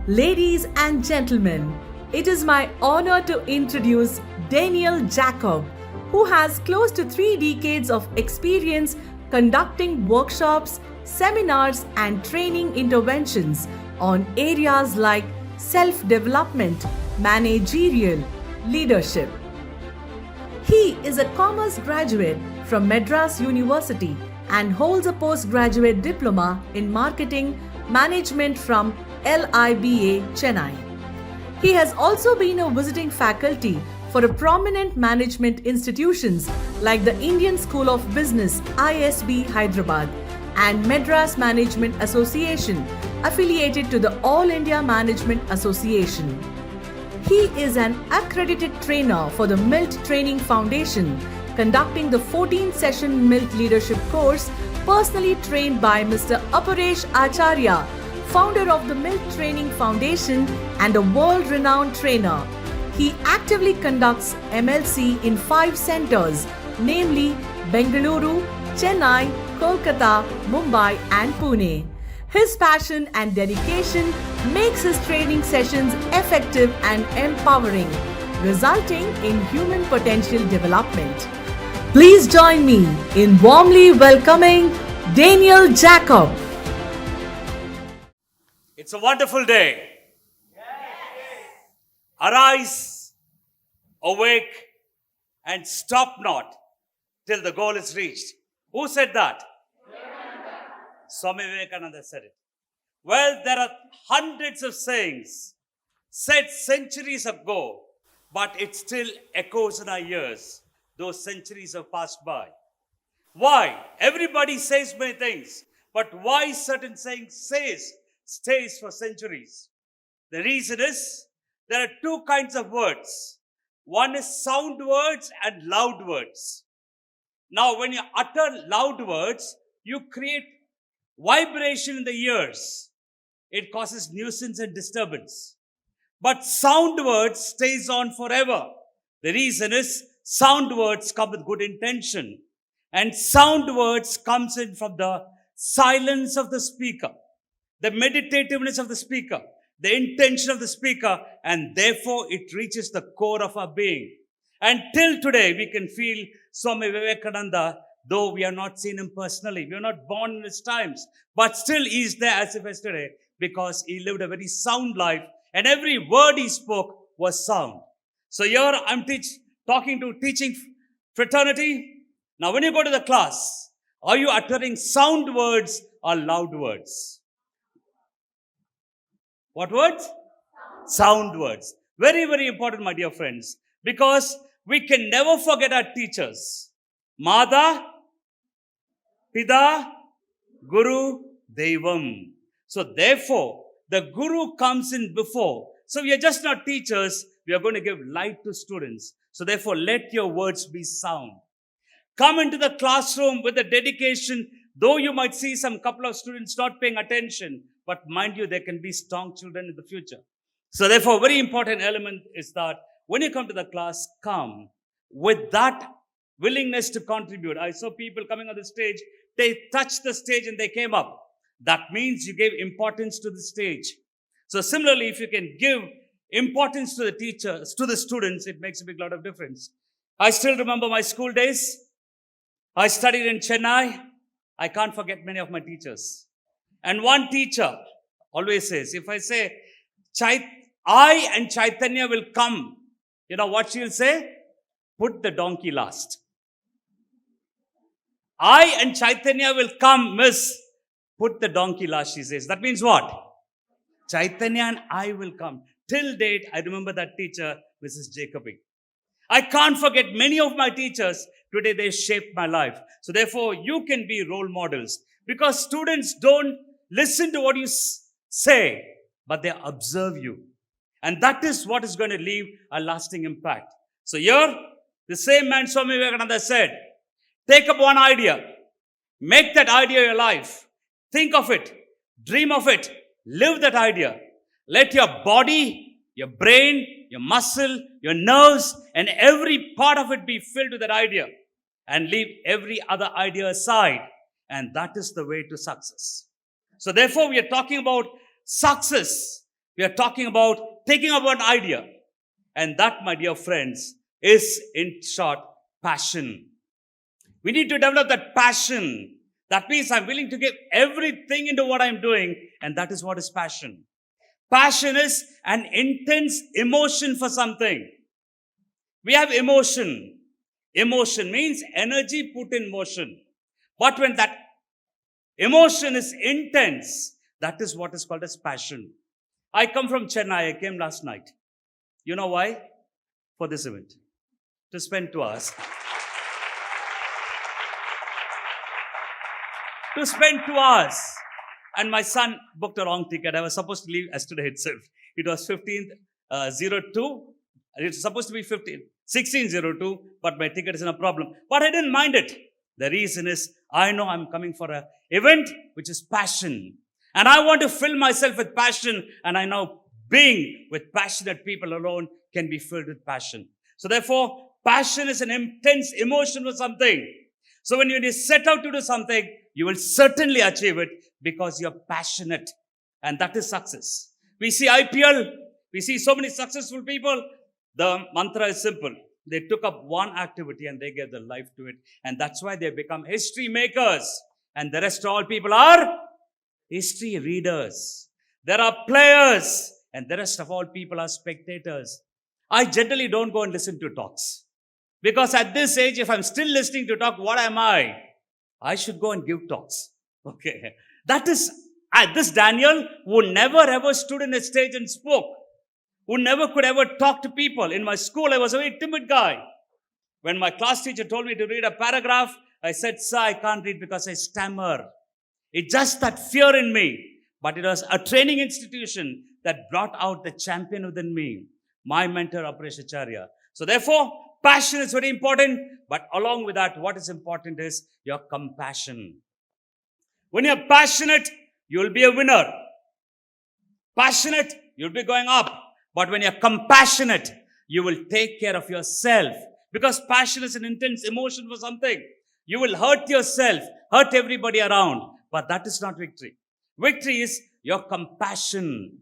Ladies and gentlemen, it is my honor to introduce Daniel Jacob, who has close to 3 decades of experience conducting workshops, seminars, and training interventions on areas like self-development, managerial, leadership. He is a commerce graduate from Madras University and holds a postgraduate diploma in marketing management from LIBA, Chennai. He has also been a visiting faculty for a prominent management institutions like the Indian School of Business ISB Hyderabad and Madras Management Association, affiliated to the All India Management Association. He is an accredited trainer for the MILT Training Foundation, conducting the 14-session MILT Leadership Course, personally trained by Mr. Aporesh Acharya, founder of the MILT Training Foundation and a world-renowned trainer. He actively conducts MLC in 5 centers, namely Bengaluru, Chennai, Kolkata, Mumbai and Pune. His passion and dedication makes his training sessions effective and empowering, resulting in human potential development. Please join me in warmly welcoming Daniel Jacob. It's a wonderful day. Arise, awake, and stop not till the goal is reached. Who said that? Swami Vivekananda said it. Well, there are hundreds of sayings said centuries ago, but it still echoes in our ears. Those centuries have passed by. Why? Everybody says many things, but why certain sayings stays for centuries? The reason is there are 2 kinds of words. One is sound words and loud words. Now, when you utter loud words, you create vibration in the ears. It causes nuisance and disturbance. But sound words stays on forever. The reason is sound words come with good intention. And sound words comes in from the silence of the speaker, the meditativeness of the speaker, the intention of the speaker, and therefore it reaches the core of our being. And till today, we can feel Swami Vivekananda, though we have not seen him personally. We are not born in his times, but still he is there as if yesterday, because he lived a very sound life and every word he spoke was sound. So here I'm talking to teaching fraternity. Now when you go to the class, are you uttering sound words or loud words? What words? Sound words. Very, very important, my dear friends, because we can never forget our teachers. Mada, Pida, Guru, Devam. So therefore, the Guru comes in before. So we are just not teachers, we are going to give light to students. So therefore, let your words be sound. Come into the classroom with a dedication, though you might see some couple of students not paying attention, but mind you, there can be strong children in the future. So therefore, very important element is that when you come to the class, come with that willingness to contribute. I saw people coming on the stage, they touched the stage and they came up. That means you gave importance to the stage. So similarly, if you can give importance to the teachers, to the students, it makes a big lot of difference. I still remember my school days. I studied in Chennai. I can't forget many of my teachers. And one teacher always says, if I say, I and Chaitanya will come, you know what she'll say? Put the donkey last. I and Chaitanya will come, miss. Put the donkey last, she says. That means what? Chaitanya and I will come. Till date, I remember that teacher, Mrs. Jacobing. I can't forget many of my teachers. Today, they shaped my life. So therefore, you can be role models. Because students don't listen to what you say, but they observe you. And that is what is going to leave a lasting impact. So here, the same man Swami Vivekananda said, take up one idea. Make that idea your life. Think of it. Dream of it. Live that idea. Let your body, your brain, your muscle, your nerves, and every part of it be filled with that idea. And leave every other idea aside. And that is the way to success. So therefore, we are talking about success. We are talking about taking up an idea. And that, my dear friends, is in short, passion. We need to develop that passion. That means I'm willing to give everything into what I'm doing. And that is what is passion. Passion is an intense emotion for something. We have emotion. Emotion means energy put in motion. But when that emotion is intense, that is what is called as passion. I come from Chennai. I came last night. You know why? For this event. To spend 2 hours. To spend 2 hours. And my son booked a wrong ticket. I was supposed to leave yesterday itself. It was 15:02. It's supposed to be 16:02, but my ticket is in a problem. But I didn't mind it. The reason is, I know I'm coming for an event which is passion. And I want to fill myself with passion. And I know being with passionate people alone can be filled with passion. So therefore, passion is an intense emotion for something. So when you set out to do something, you will certainly achieve it because you're passionate. And that is success. We see IPL. We see so many successful people. The mantra is simple. They took up one activity and they gave their life to it. And that's why they become history makers. And the rest of all people are history readers. There are players. And the rest of all people are spectators. I generally don't go and listen to talks. Because at this age, if I'm still listening to talk, what am I? I should go and give talks. Okay. That is, this Daniel, who never ever stood in a stage and spoke, who never could ever talk to people. In my school, I was a very timid guy. When my class teacher told me to read a paragraph, I said, sir, I can't read because I stammer. It's just that fear in me. But it was a training institution that brought out the champion within me. My mentor, Aporesh Acharya. So therefore, passion is very important. But along with that, what is important is your compassion. When you're passionate, you'll be a winner. Passionate, you'll be going up. But when you're compassionate, you will take care of yourself. Because passion is an intense emotion for something. You will hurt yourself, hurt everybody around. But that is not victory. Victory is your compassion.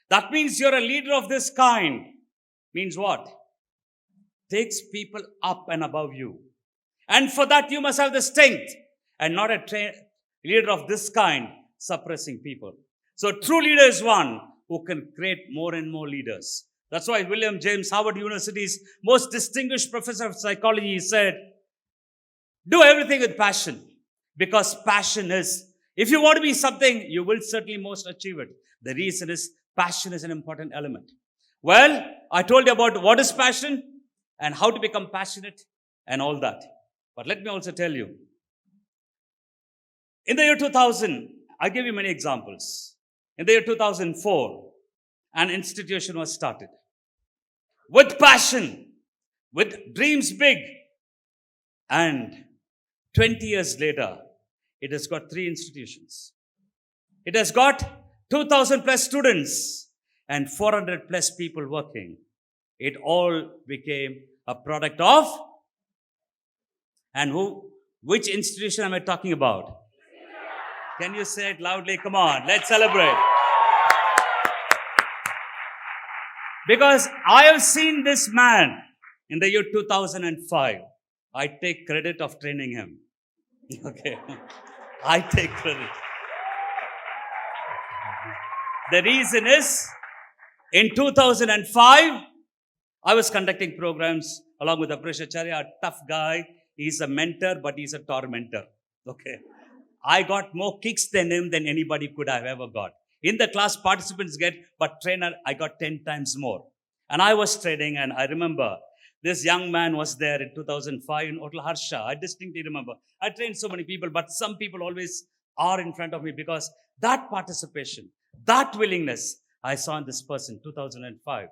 That means you're a leader of this kind. Means what? Takes people up and above you. And for that, you must have the strength. And not a leader of this kind suppressing people. So true leader is one who can create more and more leaders. That's why William James, Harvard University's most distinguished professor of psychology, said, do everything with passion. Because passion is, if you want to be something, you will certainly most achieve it. The reason is, passion is an important element. Well, I told you about what is passion and how to become passionate and all that. But let me also tell you, in the year 2000, I give you many examples. In the year 2004, an institution was started with passion, with dreams big. And 20 years later, it has got 3 institutions. It has got 2,000 plus students and 400 plus people working. It all became a product of, and which institution am I talking about? Can you say it loudly? Come on, let's celebrate. Because I have seen this man in the year 2005. I take credit of training him. Okay. I take credit. The reason is, in 2005, I was conducting programs along with Aporesh Acharya, a tough guy. He's a mentor, but he's a tormentor. Okay. I got more kicks than him than anybody could have ever got. In the class, participants get, but trainer, I got 10 times more. And I was training, and I remember this young man was there in 2005 in Hotel Harsha. I distinctly remember. I trained so many people, but some people always are in front of me because that participation, that willingness, I saw in this person 2005.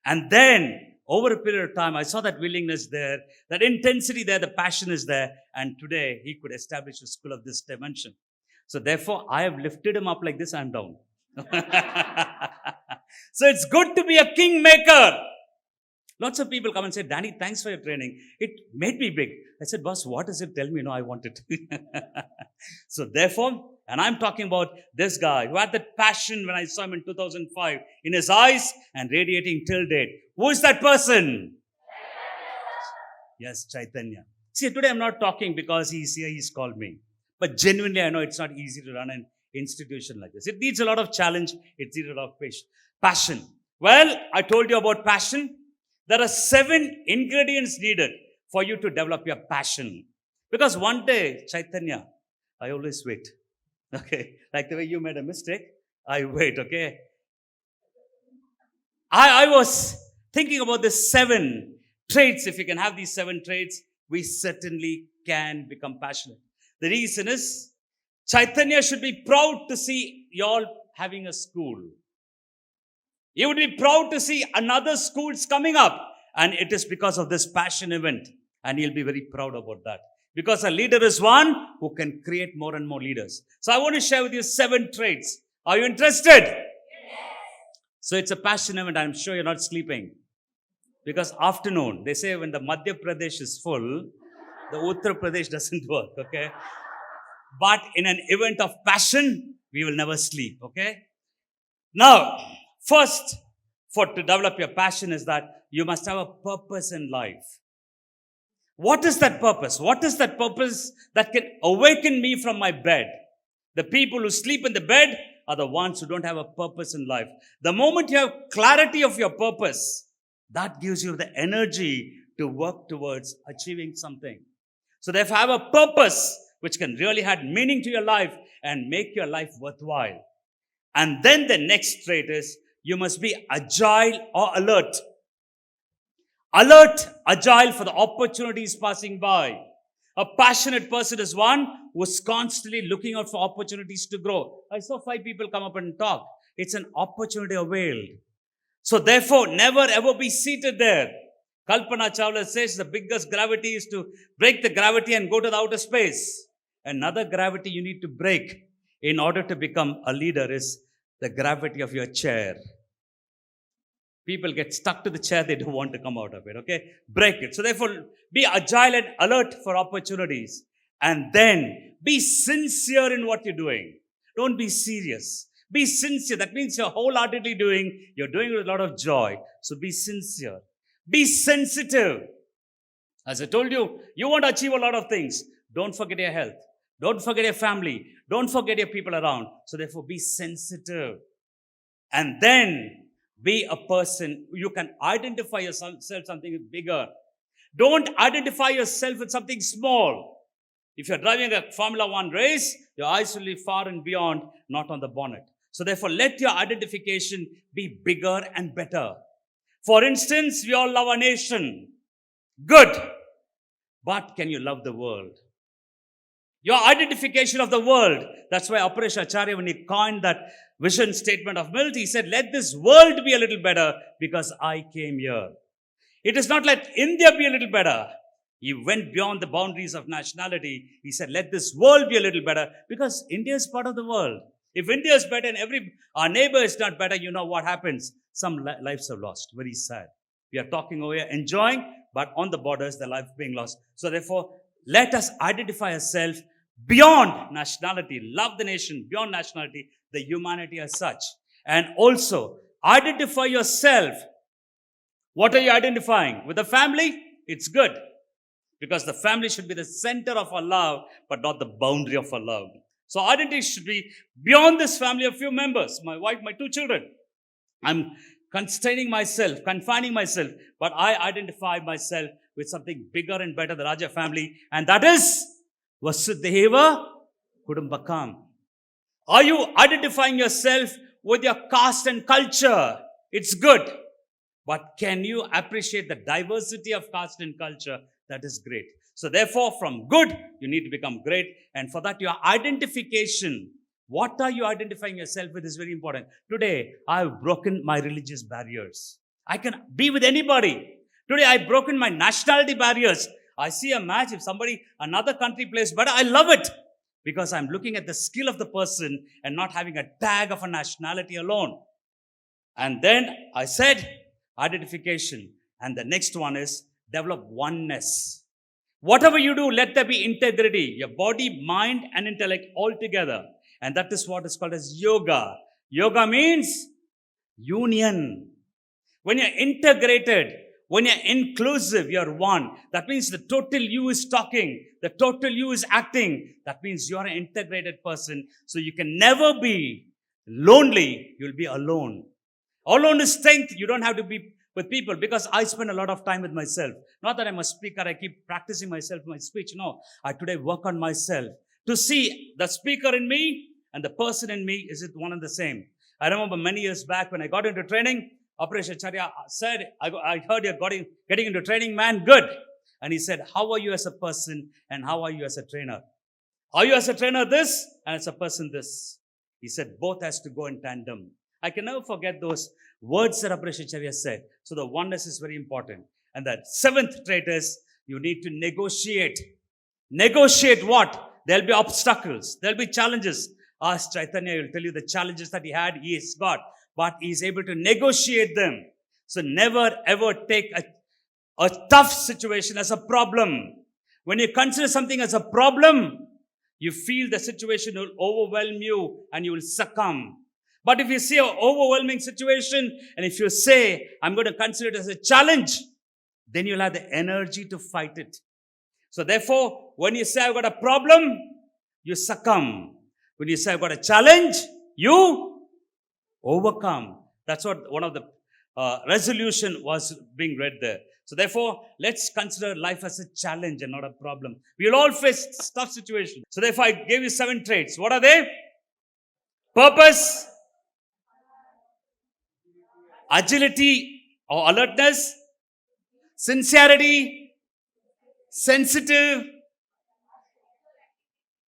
And then, over a period of time, I saw that willingness there, that intensity there, the passion is there. And today, he could establish a school of this dimension. So therefore, I have lifted him up like this, I'm down. So it's good to be a kingmaker. Lots of people come and say, Danny, thanks for your training. It made me big. I said, boss, what is it? Tell me. No, I want it. So therefore, And I'm talking about this guy who had that passion when I saw him in 2005 in his eyes and radiating till date. Who is that person? Yes, Chaitanya. See, today I'm not talking because he's here, he's called me. But genuinely, I know it's not easy to run an institution like this. It needs a lot of challenge. It needs a lot of passion. Well, I told you about passion. There are 7 ingredients needed for you to develop your passion. Because one day, Chaitanya, I always wait. Okay, like the way you made a mistake, I wait, okay? I was thinking about the 7 traits. If you can have these 7 traits, we certainly can become passionate. The reason is, Chaitanya should be proud to see you all having a school. You would be proud to see another schools coming up. And it is because of this passion event. And you'll be very proud about that. Because a leader is one who can create more and more leaders. So I want to share with you 7 traits. Are you interested? Yes. So it's a passion event. I'm sure you're not sleeping. Because afternoon, they say when the Madhya Pradesh is full, the Uttar Pradesh doesn't work, okay? But in an event of passion, we will never sleep, okay? Now, first, to develop your passion is that you must have a purpose in life. What is that purpose? What is that purpose that can awaken me from my bed? The people who sleep in the bed are the ones who don't have a purpose in life. The moment you have clarity of your purpose, that gives you the energy to work towards achieving something. So therefore, have a purpose which can really add meaning to your life and make your life worthwhile. And then the next trait is, you must be agile or alert. Alert, agile for the opportunities passing by. A passionate person is one who is constantly looking out for opportunities to grow. I saw 5 people come up and talk. It's an opportunity availed. So therefore, never ever be seated there. Kalpana Chawla says the biggest gravity is to break the gravity and go to the outer space. Another gravity you need to break in order to become a leader is the gravity of your chair. People get stuck to the chair, they don't want to come out of it, okay? Break it. So therefore, be agile and alert for opportunities. And then, be sincere in what you're doing. Don't be serious. Be sincere. That means you're wholeheartedly you're doing it with a lot of joy. So be sincere. Be sensitive. As I told you, you want to achieve a lot of things. Don't forget your health. Don't forget your family. Don't forget your people around. So therefore, be sensitive. And then, be a person, you can identify yourself something bigger. Don't identify yourself with something small. If you're driving a Formula 1 race, your eyes will be far and beyond, not on the bonnet. So therefore, let your identification be bigger and better. For instance, we all love our nation. Good. But can you love the world? Your identification of the world. That's why Aporesh Acharya, when he coined that vision statement of MILT, he said, let this world be a little better because I came here. It is not let India be a little better. He went beyond the boundaries of nationality. He said, let this world be a little better because India is part of the world. If India is better and our neighbor is not better, you know what happens? Some lives are lost. Very sad. We are talking over here, enjoying, but on the borders, the life being lost. So therefore, let us identify ourselves beyond nationality. Love the nation beyond nationality, the humanity as such. And also, identify yourself. What are you identifying? With the family? It's good. Because the family should be the center of our love, but not the boundary of our love. So identity should be beyond this family of few members. My wife, my 2 children. I'm confining myself, but I identify myself with something bigger and better, the Raja family, and that is Vasudhaiva Kudumbakam. Are you identifying yourself with your caste and culture? It's good. But can you appreciate the diversity of caste and culture? That is great. So therefore, from good, you need to become great. And for that, your identification. What are you identifying yourself with is very important. Today, I have broken my religious barriers. I can be with anybody. Today, I've broken my nationality barriers. I see a match. If another country plays better, I love it. Because I'm looking at the skill of the person and not having a tag of a nationality alone. And then I said, identification. And the next one is develop oneness. Whatever you do, let there be integrity. Your body, mind, and intellect all together. And that is what is called as yoga. Yoga means union. When you're integrated, when you're inclusive, you're one. That means the total you is talking. The total you is acting. That means you're an integrated person. So you can never be lonely. You'll be alone. Alone is strength. You don't have to be with people, because I spend a lot of time with myself. Not that I'm a speaker, I keep practicing myself, my speech. No, I today work on myself to see the speaker in me and the person in me, is it one and the same? I remember many years back when I got into training, Aporesh Acharya said, I heard you're getting into training, man, good. And he said, how are you as a person and how are you as a trainer? Are you as a trainer this and as a person this? He said, both has to go in tandem. I can never forget those words that Aporesh Acharya said. So the oneness is very important. And the seventh trait is you need to negotiate. Negotiate what? There'll be obstacles. There'll be challenges. Ask Chaitanya, will tell you the challenges that he had. He is God. But he is able to negotiate them. So never ever take a tough situation as a problem. When you consider something as a problem, you feel the situation will overwhelm you and you will succumb. But if you see an overwhelming situation and if you say, I'm going to consider it as a challenge, then you'll have the energy to fight it. So therefore, when you say I've got a problem, you succumb. When you say I've got a challenge, you overcome. That's what one of the resolution was being read there. So therefore, let's consider life as a challenge and not a problem. We will all face tough situations. So therefore, I gave you 7 traits. What are they? Purpose, agility or alertness, sincerity, sensitive,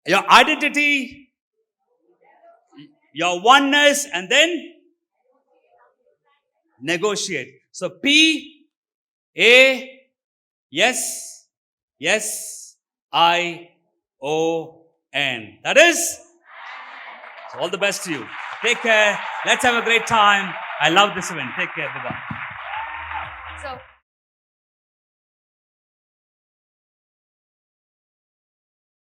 your identity, your oneness, and then negotiate. So P, A, yes, yes, I, O, N. That is, so all the best to you. Take care. Let's have a great time. I love this event. Take care. Bye-bye. So